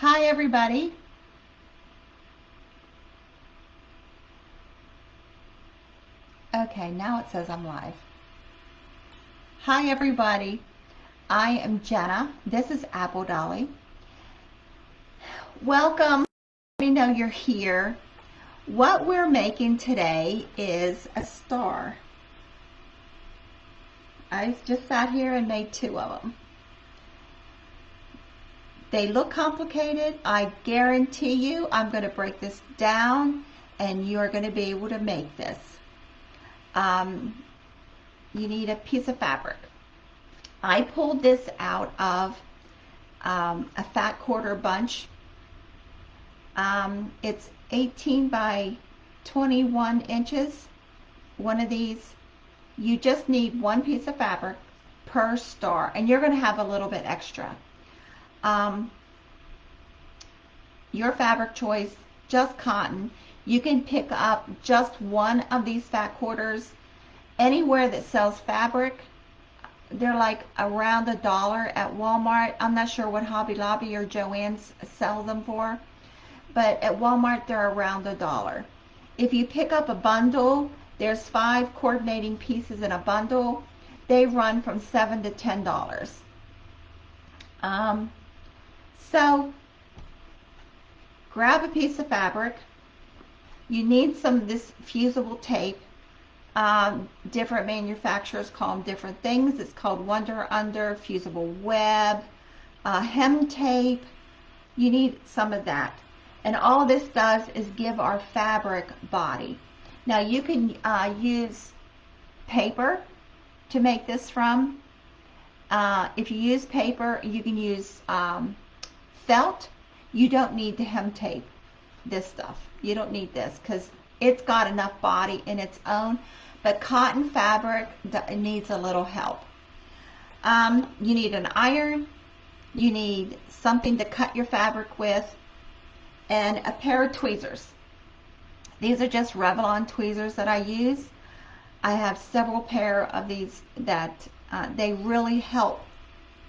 Hi everybody. Okay, now it says I'm live. Hi everybody. I am Jenna. This is Apple Dolly. Welcome. Let me know you're here. What we're making today is a star. I just sat here and made 2 of them. They look complicated. I guarantee you I'm going to break this down and you're going to be able to make this. You need a piece of fabric. I pulled this out of a fat quarter bunch. It's 18 by 21 inches. One of these. You just need 1 piece of fabric per star, and you're going to have a little bit extra. Your fabric choice, just cotton. You can pick up just one of these fat quarters anywhere that sells fabric. They're like around $1 at Walmart. I'm not sure what Hobby Lobby or Joann's sell them for, but at Walmart they're around $1. If you pick up a bundle, there's 5 coordinating pieces in a bundle. They run from $7 to $10. So grab a piece of fabric. You need some of this fusible tape. Different manufacturers call them different things. It's called Wonder Under, fusible web, hem tape. You need some of that. And all this does is give our fabric body. Now you can use paper to make this from. If you use paper, you can use felt. You don't need to hem tape this stuff. You don't need this because it's got enough body in its own. But cotton fabric needs a little help. You need an iron. You need something to cut your fabric with, and a pair of tweezers. These are just Revlon tweezers that I use. I have several pair of these that they really help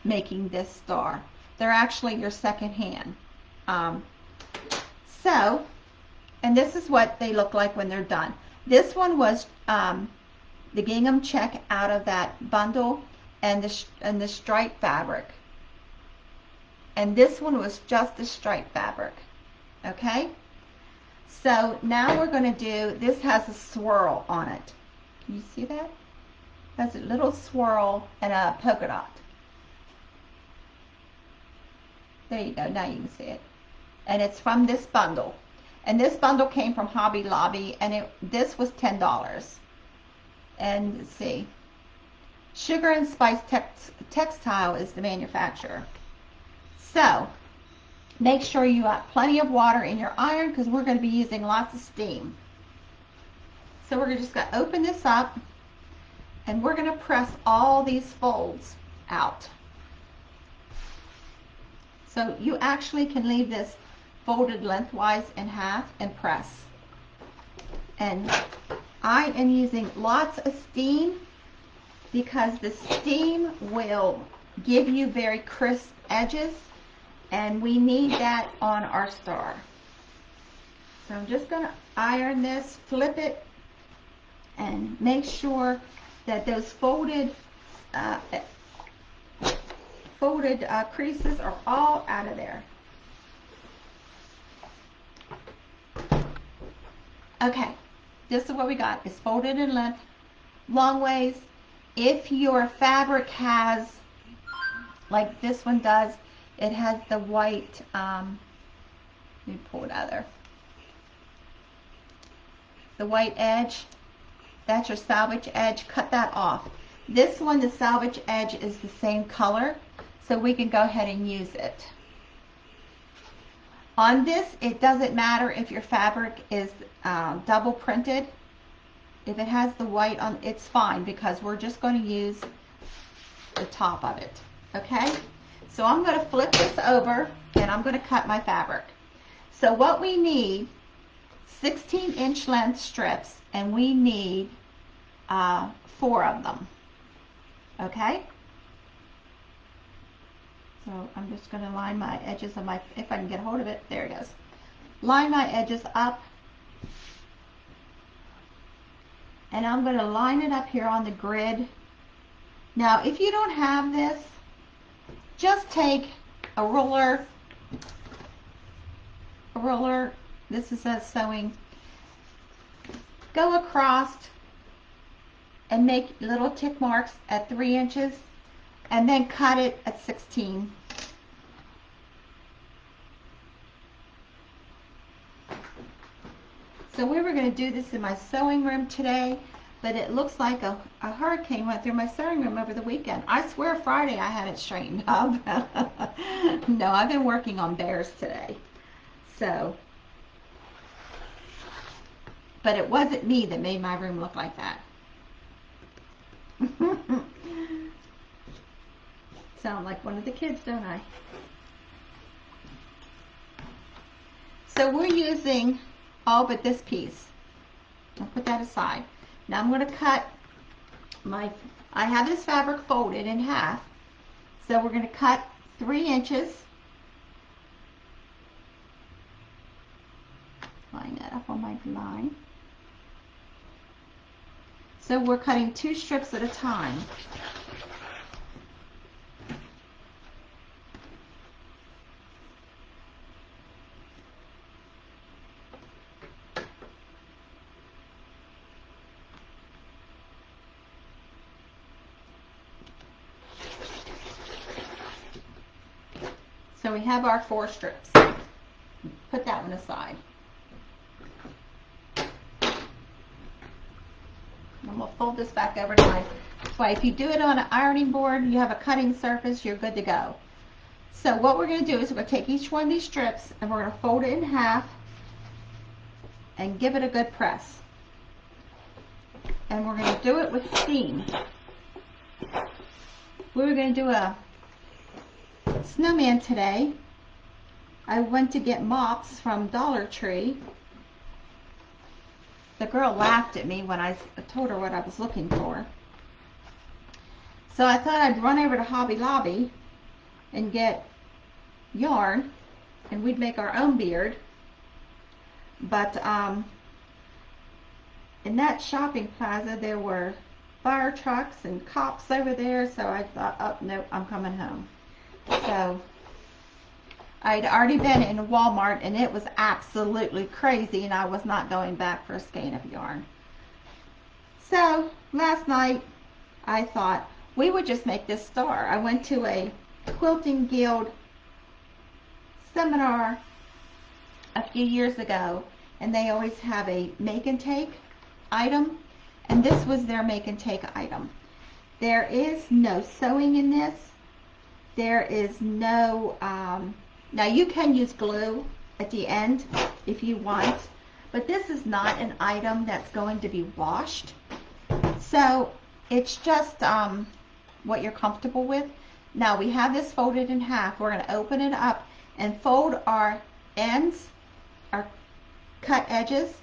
making this star. They're actually your second hand. And this is what they look like when they're done. This one was the gingham check out of that bundle, and the stripe fabric. And this one was just the stripe fabric. Okay? So now we're going to do, this has a swirl on it. Can you see that? It has a little swirl and a polka dot. There you go, now you can see it. And it's from this bundle. And this bundle came from Hobby Lobby, and this was $10. And let's see, Sugar and Spice Textile is the manufacturer. So make sure you have plenty of water in your iron because we're going to be using lots of steam. So we're just going to open this up, and we're going to press all these folds out. So you actually can leave this folded lengthwise in half and press. And I am using lots of steam because the steam will give you very crisp edges, and we need that on our star. So I'm just going to iron this, flip it, and make sure that those folded creases are all out of there. Okay, this is what we got. It's folded in length, long ways. If your fabric has, like this one does, it has the white, let me pull it out of there. The white edge, that's your salvage edge, cut that off. This one, the salvage edge is the same color, so we can go ahead and use it. On this, it doesn't matter if your fabric is double printed. If it has the white on, it's fine because we're just going to use the top of it. Okay? So I'm going to flip this over and I'm going to cut my fabric. So what we need, 16-inch length strips, and we need 4 of them. Okay? So I'm just going to line my edges of my, if I can get a hold of it, there it is. Line my edges up. And I'm going to line it up here on the grid. Now, if you don't have this, just take a ruler. This is a sewing. Go across and make little tick marks at 3 inches and then cut it at 16. So we were going to do this in my sewing room today, but it looks like a hurricane went through my sewing room over the weekend. I swear Friday I had it straightened up. No, I've been working on bears today. So, but it wasn't me that made my room look like that. Sound like one of the kids, don't I? So we're using all but this piece. I'll put that aside. Now I'm going to cut I have this fabric folded in half. So we're going to cut 3 inches. Line that up on my line. So we're cutting 2 strips at a time. So we have our 4 strips. Put that one aside. And we'll fold this back over to my way. If you do it on an ironing board, you have a cutting surface, you're good to go. So what we're going to do is we're going to take each one of these strips and we're going to fold it in half and give it a good press. And we're going to do it with steam. We were going to do a snowman today. I went to get mops from Dollar Tree. The girl laughed at me when I told her what I was looking for. So I thought I'd run over to Hobby Lobby and get yarn and we'd make our own beard. But in that shopping plaza there were fire trucks and cops over there, so I thought, oh no, I'm coming home. So I'd already been in Walmart and it was absolutely crazy and I was not going back for a skein of yarn. So last night I thought we would just make this star. I went to a Quilting Guild seminar a few years ago and they always have a make and take item, and this was their make and take item. There is no sewing in this. There is no now you can use glue at the end if you want, but this is not an item that's going to be washed. So it's just what you're comfortable with. Now we have this folded in half. We're going to open it up and fold our ends, our cut edges,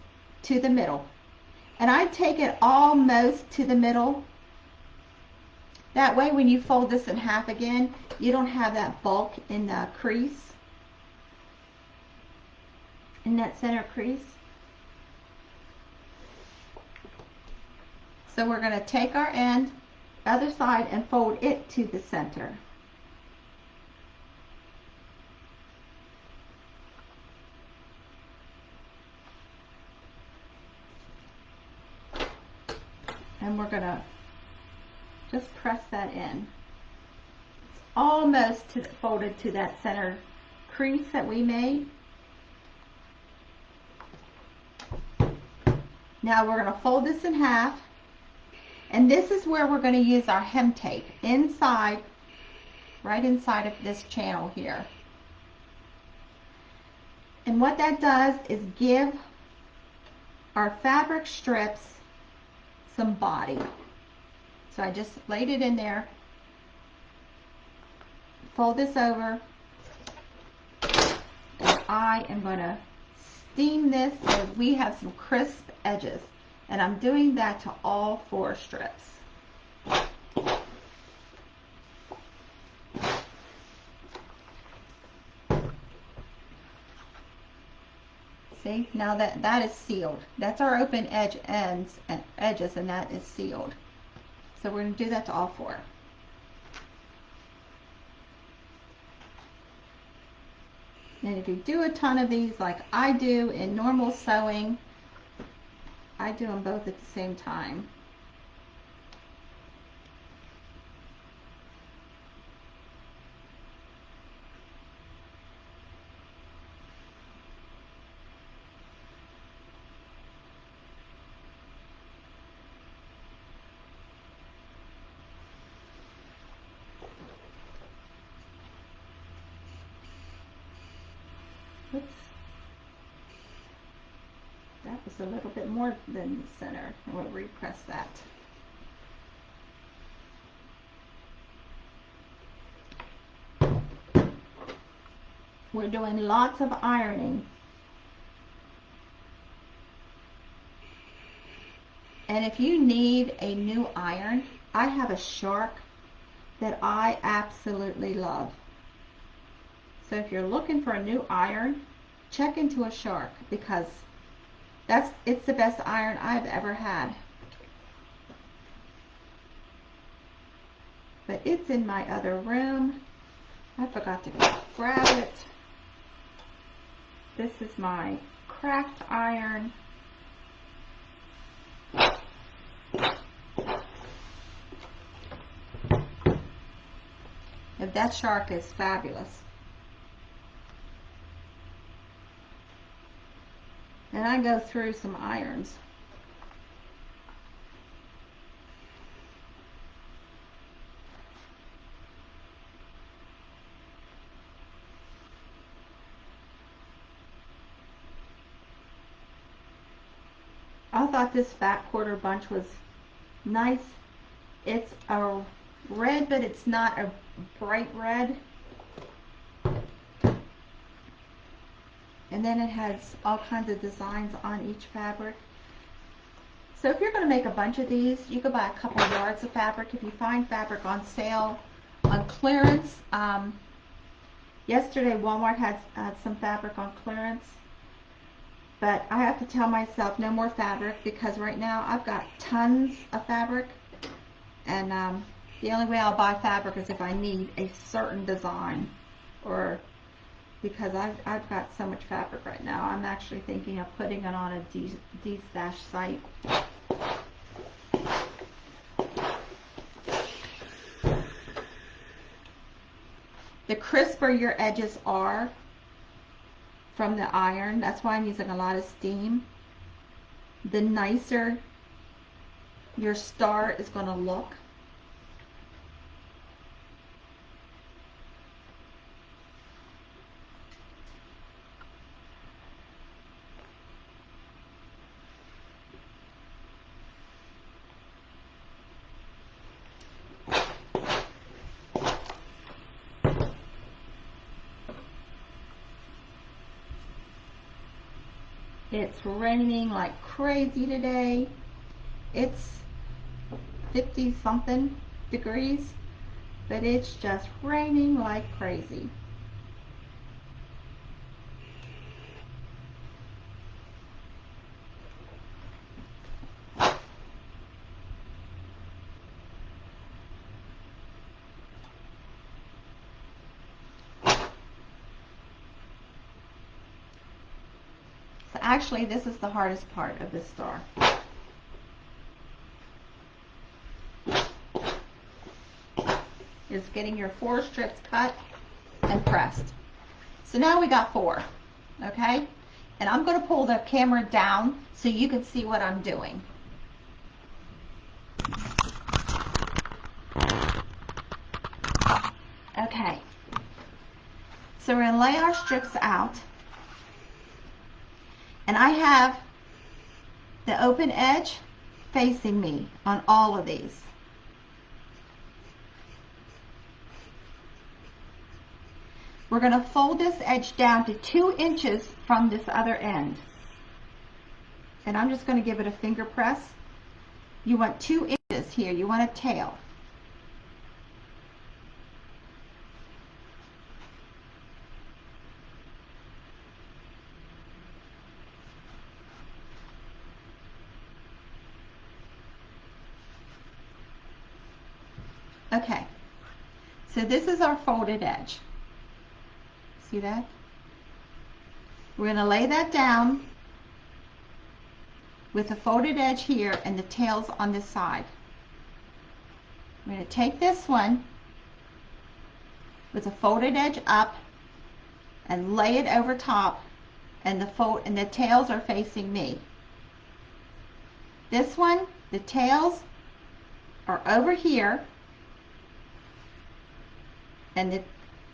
to the middle. And I take it almost to the middle. That way when you fold this in half again, you don't have that bulk in the crease, in that center crease. So we're going to take our end, other side, and fold it to the center. And we're going to just press that in. It's almost folded to that center crease that we made. Now we're going to fold this in half, and this is where we're going to use our hem tape inside, right inside of this channel here. And what that does is give our fabric strips some body. So I just laid it in there, fold this over, and I am going to steam this so we have some crisp edges, and I'm doing that to all 4 strips. See, now that is sealed. That's our open edge ends and edges, and that is sealed. So we're going to do that to all four. And if you do a ton of these like I do in normal sewing, I do them both at the same time. Oops. That was a little bit more than the center. We'll repress that. We're doing lots of ironing. And if you need a new iron, I have a Shark that I absolutely love. So if you're looking for a new iron, check into a Shark, because it's the best iron I've ever had. But it's in my other room. I forgot to grab it. This is my craft iron. And that Shark is fabulous. And I go through some irons. I thought this fat quarter bunch was nice. It's a red, but it's not a bright red. And then it has all kinds of designs on each fabric. So if you're going to make a bunch of these, you could buy a couple yards of fabric. If you find fabric on sale, on clearance, yesterday Walmart had some fabric on clearance. But I have to tell myself no more fabric, because right now I've got tons of fabric. And the only way I'll buy fabric is if I need a certain design, or because I've got so much fabric right now. I'm actually thinking of putting it on a D-stash site. The crisper your edges are from the iron, that's why I'm using a lot of steam, the nicer your star is going to look. It's raining like crazy today. It's 50 something degrees, but it's just raining like crazy. So actually, this is the hardest part of this star. Is getting your 4 strips cut and pressed. So now we got 4, okay? And I'm going to pull the camera down so you can see what I'm doing. Okay. So we're going to lay our strips out. And I have the open edge facing me on all of these. We're going to fold this edge down to 2 inches from this other end. And I'm just going to give it a finger press. You want 2 inches here. You want a tail. Okay, so this is our folded edge. See that? We're going to lay that down with the folded edge here and the tails on this side. I'm going to take this one with a folded edge up and lay it over top, and the tails are facing me. This one, the tails are over here, and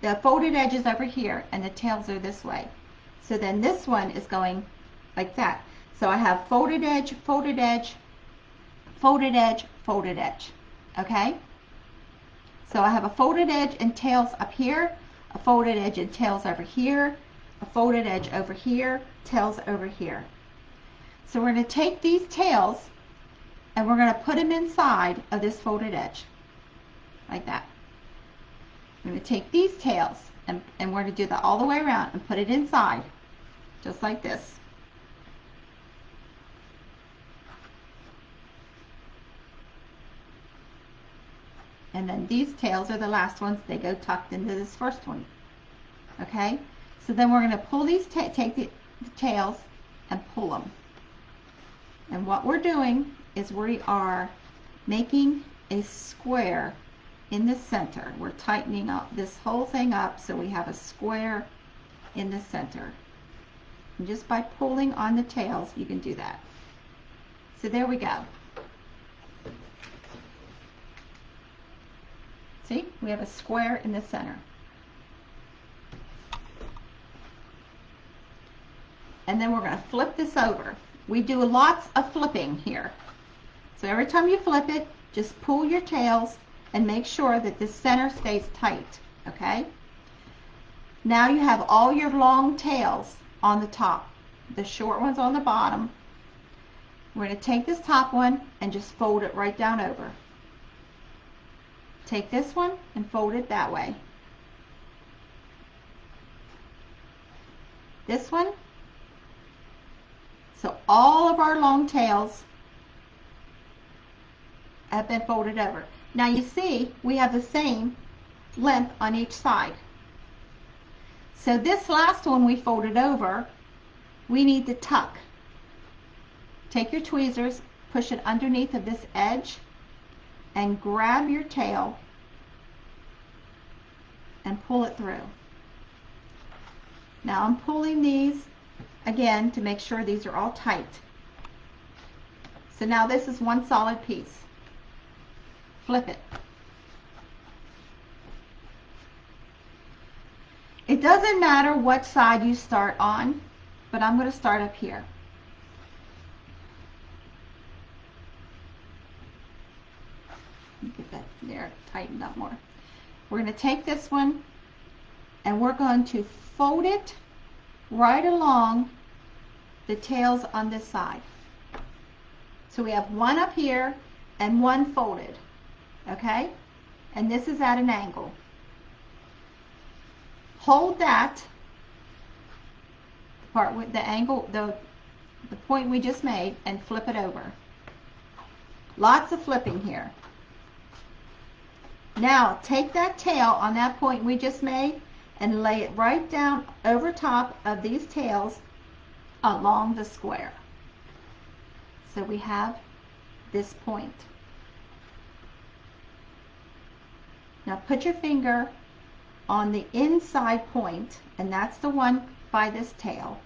the folded edge is over here, and the tails are this way. So then this one is going like that. So I have folded edge, folded edge, folded edge, folded edge. Okay? So I have a folded edge and tails up here, a folded edge and tails over here, a folded edge over here, tails over here. So we're going to take these tails and we're going to put them inside of this folded edge, like that. I'm going to take these tails and we're going to do that all the way around and put it inside, just like this. And then these tails are the last ones. They go tucked into this first one. Okay? So then we're going to pull these, take the tails and pull them. And what we're doing is we are making a square in the center. We're tightening up this whole thing up so we have a square in the center. And just by pulling on the tails, you can do that. So there we go. See, we have a square in the center. And then we're going to flip this over. We do lots of flipping here. So every time you flip it, just pull your tails and make sure that the center stays tight, okay? Now you have all your long tails on the top, the short ones on the bottom. We're going to take this top one and just fold it right down over. Take this one and fold it that way. This one. So all of our long tails have been folded over. Now you see we have the same length on each side. So this last one we folded over, we need to tuck. Take your tweezers, push it underneath of this edge, and grab your tail and pull it through. Now I'm pulling these again to make sure these are all tight. So now this is one solid piece. Flip it. It doesn't matter what side you start on, but I'm going to start up here. Get that there tightened up more. We're going to take this one and we're going to fold it right along the tails on this side. So we have one up here and one folded, okay? And this is at an angle. Hold that part with the angle, the point we just made, and flip it over. Lots of flipping here. Now take that tail on that point we just made and lay it right down over top of these tails along the square. So we have this point. Now put your finger on the inside point, and that's the one by this tail,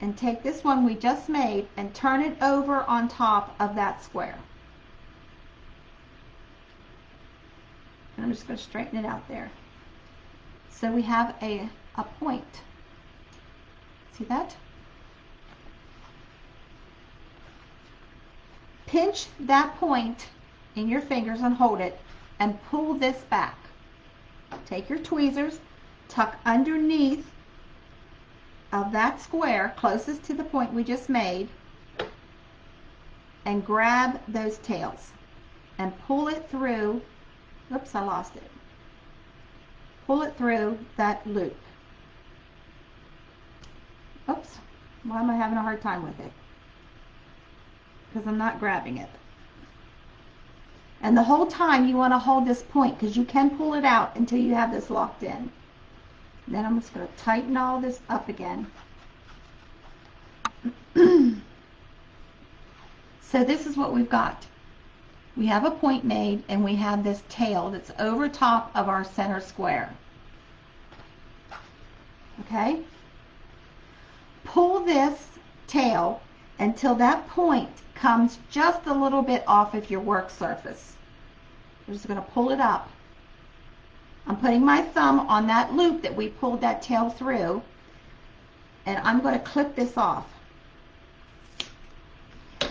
and take this one we just made and turn it over on top of that square. And I'm just going to straighten it out there. So we have a point. See that? Pinch that point in your fingers and hold it and pull this back. Take your tweezers, tuck underneath of that square closest to the point we just made, and grab those tails and pull it through. Oops, I lost it. Pull it through that loop. Oops, why am I having a hard time with it? Because I'm not grabbing it. And the whole time you want to hold this point because you can pull it out until you have this locked in. Then I'm just going to tighten all this up again. So this is what we've got. We have a point made and we have this tail that's over top of our center square. Okay? Pull this tail until that point comes just a little bit off of your work surface. We're just going to pull it up. I'm putting my thumb on that loop that we pulled that tail through, and I'm going to clip this off.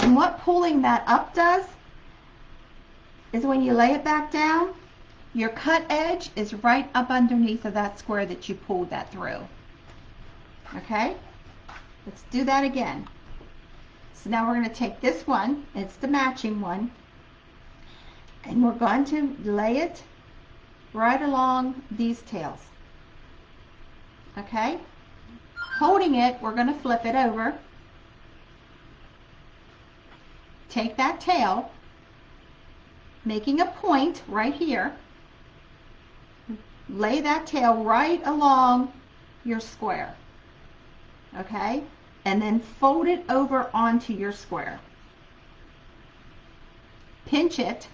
And what pulling that up does is when you lay it back down, your cut edge is right up underneath of that square that you pulled that through. Okay? Let's do that again. So now we're going to take this one, it's the matching one, and we're going to lay it right along these tails. Okay? Holding it, we're going to flip it over. Take that tail, making a point right here. Lay that tail right along your square. Okay? And then fold it over onto your square. Pinch it.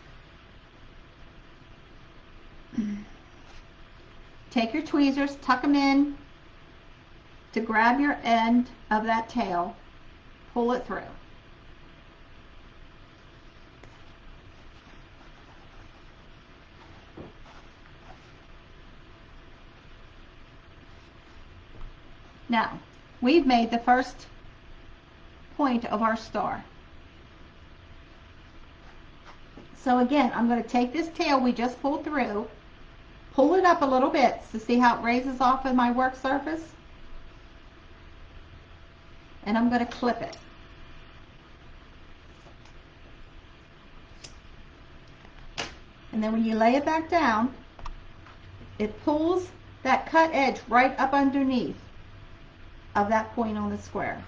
Take your tweezers, tuck them in to grab your end of that tail, pull it through. Now, we've made the first point of our star. So again, I'm going to take this tail we just pulled through, pull it up a little bit to see how it raises off of my work surface, and I'm going to clip it. And then when you lay it back down, it pulls that cut edge right up underneath of that point on the square.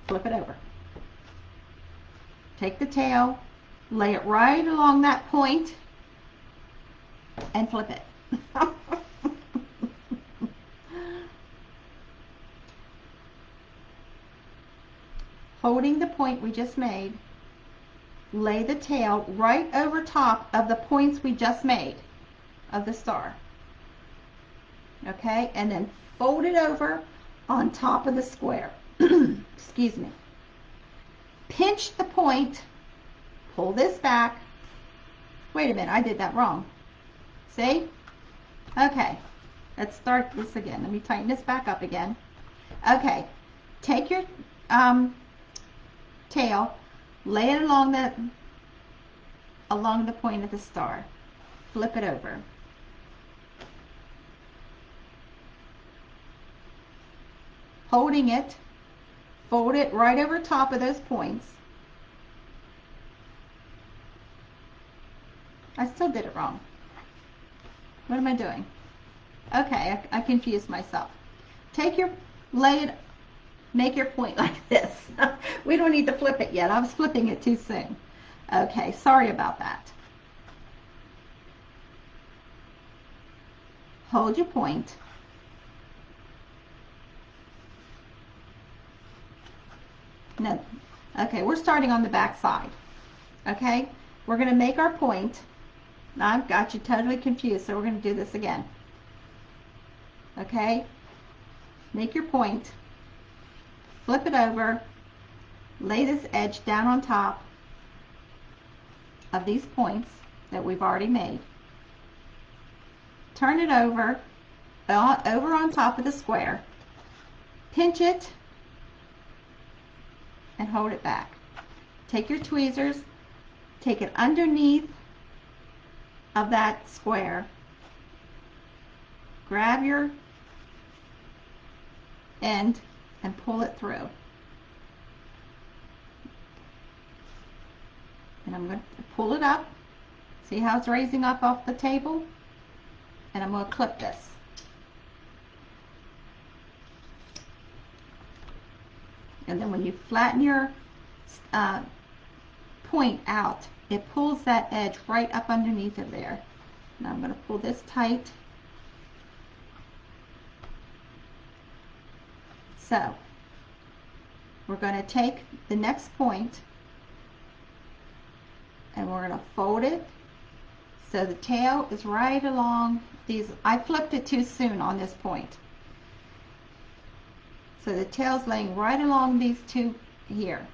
Flip it over. Take the tail, lay it right along that point, and flip it. Holding the point we just made, lay the tail right over top of the points we just made of the star. Okay, and then fold it over on top of the square. Excuse me. Pinch the point, pull this back. Wait a minute, I did that wrong. See? Okay, let's start this again. Let me tighten this back up again. Okay, take your tail, lay it along the point of the star. Flip it over. Holding it, fold it right over top of those points. I still did it wrong. What am I doing? Okay, I confused myself. Take your, lay it, make your point like this. We don't need to flip it yet. I was flipping it too soon. Okay, sorry about that. Hold your point. No. Okay, we're starting on the back side. Okay, we're going to make our point. Now I've got you totally confused, so we're going to do this again. Okay, make your point, flip it over, lay this edge down on top of these points that we've already made. Turn it over on top of the square, pinch it, and hold it back. Take your tweezers, take it underneath of that square, grab your end and pull it through. And I'm going to pull it up. See how it's raising up off the table? And I'm going to clip this. And then when you flatten your point out, it pulls that edge right up underneath of there. Now I'm going to pull this tight. So we're going to take the next point and we're going to fold it so the tail is right along these. I flipped it too soon on this point. So the tail's laying right along these two here.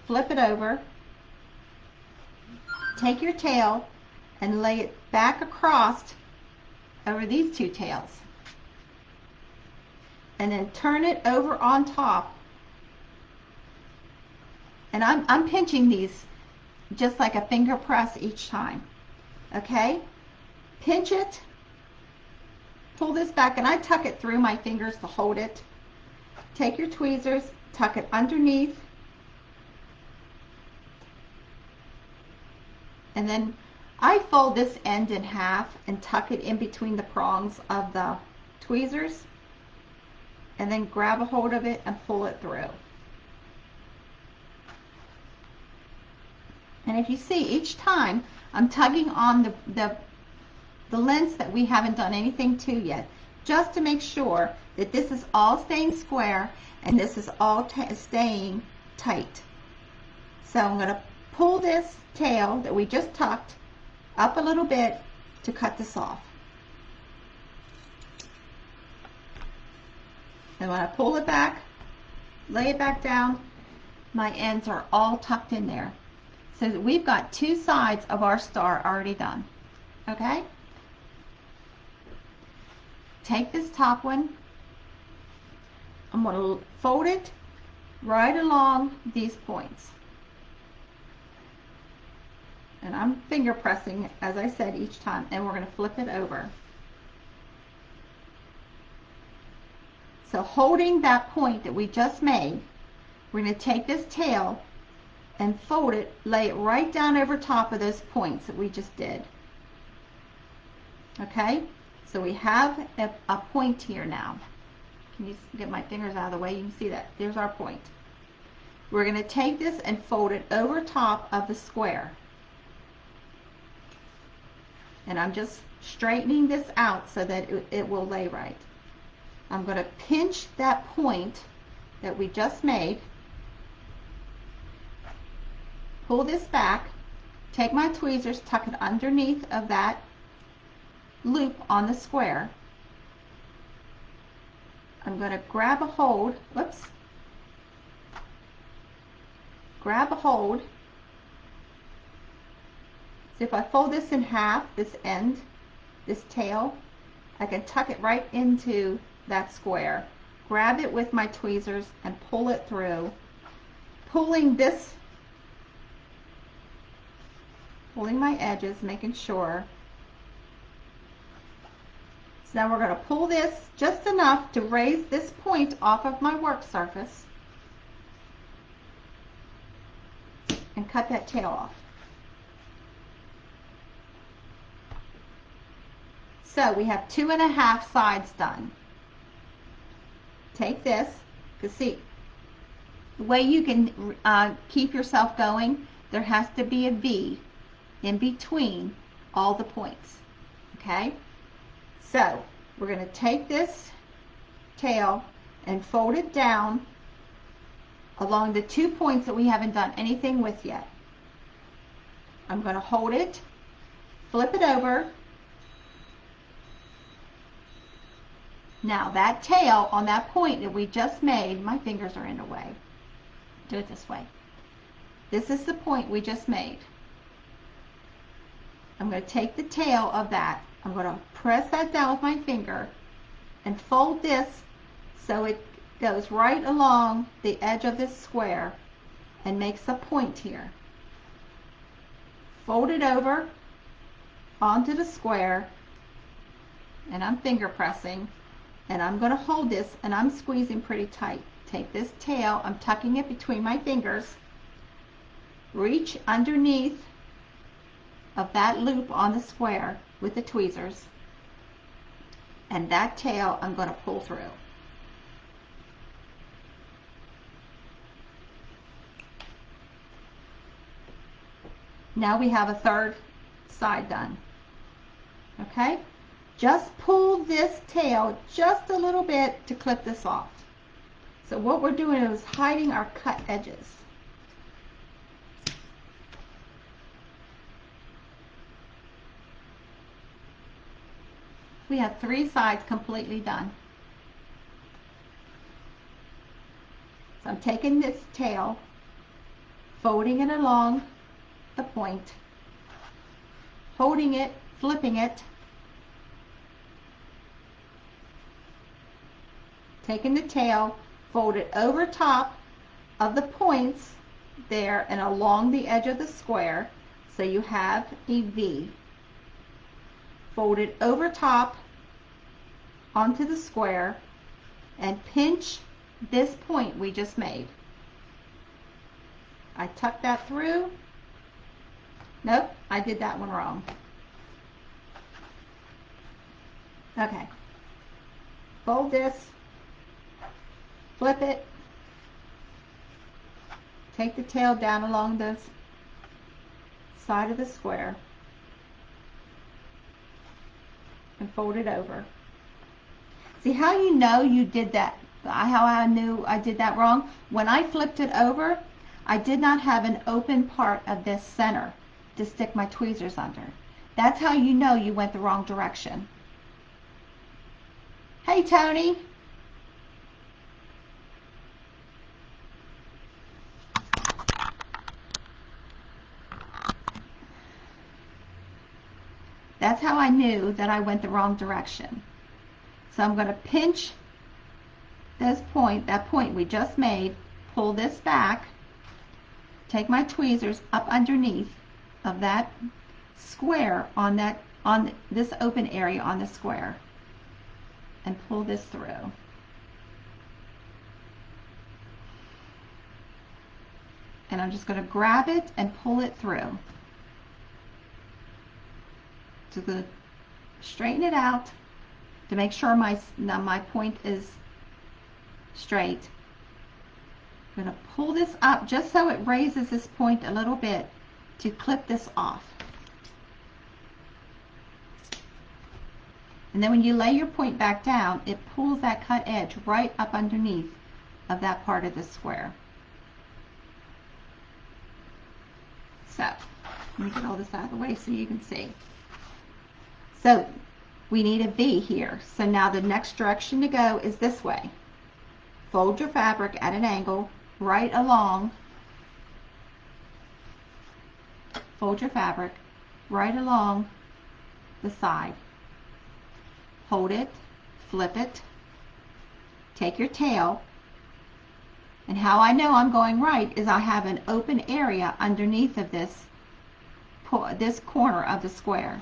Flip it over. Take your tail and lay it back across over these two tails. And then turn it over on top. And I'm pinching these just like a finger press each time. Okay? Pinch it. Pull this back, and I tuck it through my fingers to hold it. Take your tweezers, tuck it underneath. And then I fold this end in half and tuck it in between the prongs of the tweezers. And then grab a hold of it and pull it through. And if you see, each time I'm tugging on the lengths that we haven't done anything to yet, just to make sure that this is all staying square and this is all staying tight. So I'm going to pull this tail that we just tucked up a little bit to cut this off. And when I pull it back, lay it back down, my ends are all tucked in there. So that we've got two sides of our star already done. Okay? Take this top one. I'm going to fold it right along these points. And I'm finger pressing, as I said, each time. And we're going to flip it over. So holding that point that we just made, we're going to take this tail and fold it, lay it right down over top of those points that we just did. Okay? So we have a point here now. Can you get my fingers out of the way? You can see that. There's our point. We're going to take this and fold it over top of the square. And I'm just straightening this out so that it will lay right. I'm going to pinch that point that we just made. Pull this back, take my tweezers, tuck it underneath of that loop on the square. I'm going to grab a hold, whoops, grab a hold. So if I fold this in half, this end, this tail, I can tuck it right into that square. Grab it with my tweezers and pull it through, pulling my edges, making sure. So now we're going to pull this just enough to raise this point off of my work surface and cut that tail off. So we have 2.5 sides done. Take this, because see, the way you can keep yourself going, there has to be a V in between all the points. Okay? So we're going to take this tail and fold it down along the 2 points that we haven't done anything with yet. I'm going to hold it, flip it over. Now that tail on that point that we just made, my fingers are in the way. Do it this way. This is the point we just made. I'm going to take the tail of that. I'm going to press that down with my finger and fold this so it goes right along the edge of this square and makes a point here. Fold it over onto the square, and I'm finger pressing, and I'm going to hold this and I'm squeezing pretty tight. Take this tail, I'm tucking it between my fingers, reach underneath of that loop on the square with the tweezers, and that tail I'm going to pull through. Now we have a third side done. Okay? Just pull this tail just a little bit to clip this off. So what we're doing is hiding our cut edges. We have 3 sides completely done. So I'm taking this tail, folding it along the point, holding it, flipping it, taking the tail, fold it over top of the points there and along the edge of the square, so you have a V. Fold it over top onto the square and pinch this point we just made. I tuck that through. Nope, I did that one wrong. Okay. Fold this, flip it, take the tail down along the side of the square and fold it over. See how you know you did that, how I knew I did that wrong? When I flipped it over, I did not have an open part of this center to stick my tweezers under. That's how you know you went the wrong direction. Hey, Tony. That's how I knew that I went the wrong direction. So I'm going to pinch this point, that point we just made, pull this back, take my tweezers up underneath of that square on this open area on the square and pull this through. And I'm just going to grab it and pull it through. So I'm going to straighten it out to make sure my point is straight. I'm going to pull this up just so it raises this point a little bit to clip this off. And then when you lay your point back down, it pulls that cut edge right up underneath of that part of the square. So, let me get all this out of the way so you can see. So, we need a V here. So now the next direction to go is this way. Fold your fabric at an angle right along. Fold your fabric right along the side. Hold it, flip it, take your tail, and how I know I'm going right is I have an open area underneath of this corner of the square.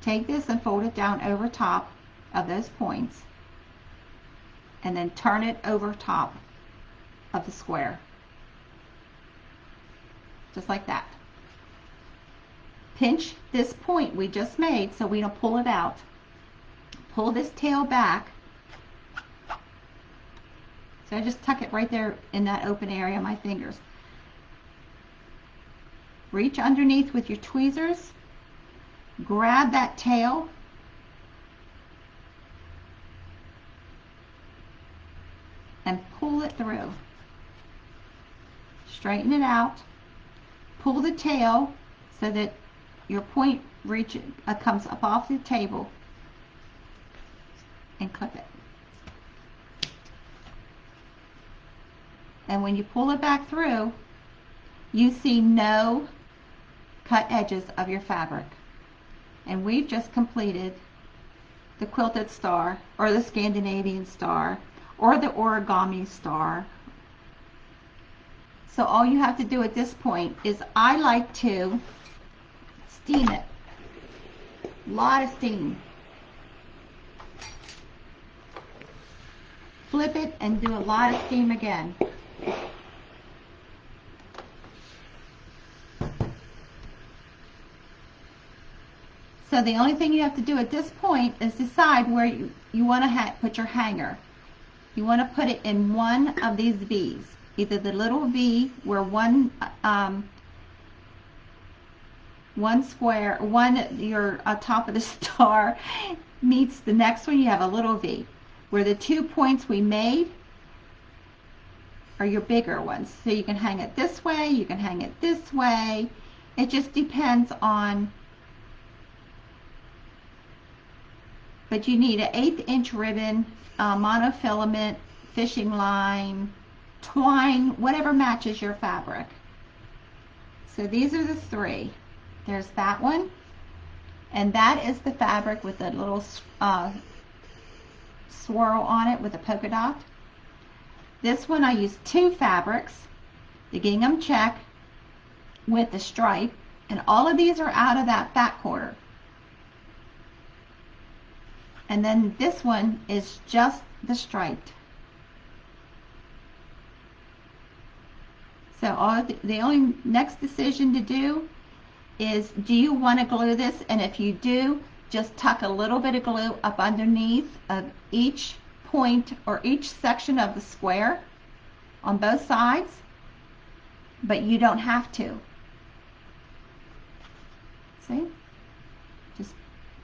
Take this and fold it down over top of those points and then turn it over top of the square. Just like that. Pinch this point we just made so we don't pull it out. Pull this tail back. So I just tuck it right there in that open area of my fingers. Reach underneath with your tweezers. Grab that tail. And pull it through. Straighten it out. Pull the tail so that your point comes up off the table. And clip it. And when you pull it back through, you see no cut edges of your fabric. And we've just completed the quilted star, or the Scandinavian star, or the origami star. So all you have to do at this point is I like to steam it. A lot of steam. Flip it and do a lot of steam again. So the only thing you have to do at this point is decide where you want to put your hanger. You want to put it in one of these V's. Either the little V where one one square, your top of the star meets the next one, you have a little V, where the 2 points we made are your bigger ones. So you can hang it this way, you can hang it this way. It just depends on, but you need an 1/8 inch ribbon, monofilament, fishing line, twine, whatever matches your fabric. So these are the 3. There's that one, and that is the fabric with a little swirl on it with a polka dot. This one I used 2 fabrics, the gingham check with the stripe, and all of these are out of that fat quarter. And then this one is just the striped. So the only next decision to do is, do you want to glue this? And if you do, just tuck a little bit of glue up underneath of each point or each section of the square on both sides, but you don't have to. See? Just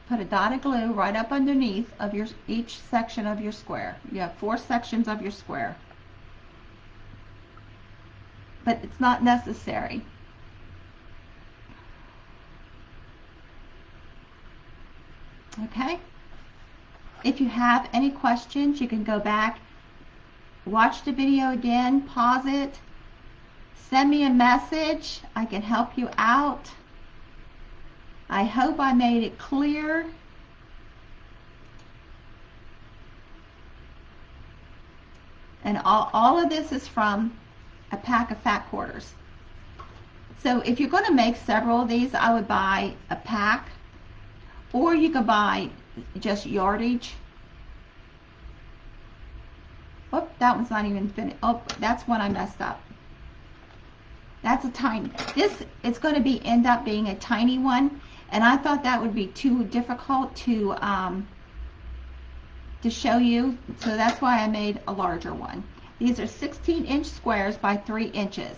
put a dot of glue right up underneath of each section of your square. You have 4 sections of your square. But it's not necessary. Okay? If you have any questions, you can go back, watch the video again, pause it, send me a message. I can help you out. I hope I made it clear. And all of this is from a pack of fat quarters. So if you're going to make several of these, I would buy a pack, or you could buy just yardage. Oh, that one's not even finished. Oh, that's one I messed up. That's a tiny. It's going to end up being a tiny one, and I thought that would be too difficult to show you, so that's why I made a larger one. These are 16-inch squares by 3 inches.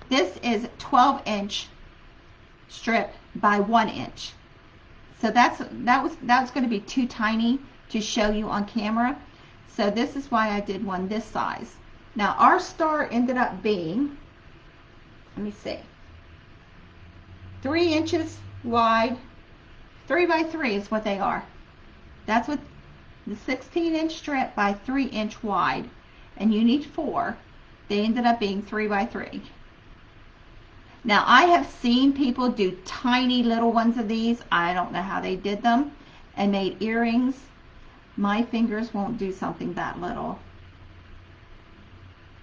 This is 12-inch strip by 1 inch. So that was going to be too tiny to show you on camera. So this is why I did one this size. Now our star ended up being, let me see, 3 inches wide. 3 by 3 is what they are. That's what the 16-inch strip by 3 inch wide, and you need 4. They ended up being 3 by 3. Now I have seen people do tiny little ones of these. I don't know how they did them, and made earrings. My fingers won't do something that little.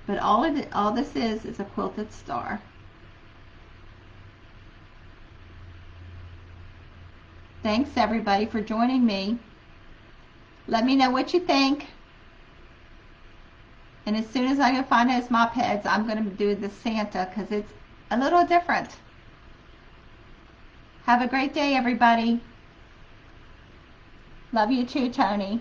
But all this is a quilted star. Thanks everybody for joining me. Let me know what you think. And as soon as I can find those mop heads, I'm going to do the Santa, because it's a little different. Have a great day, everybody. Love you too, Tony.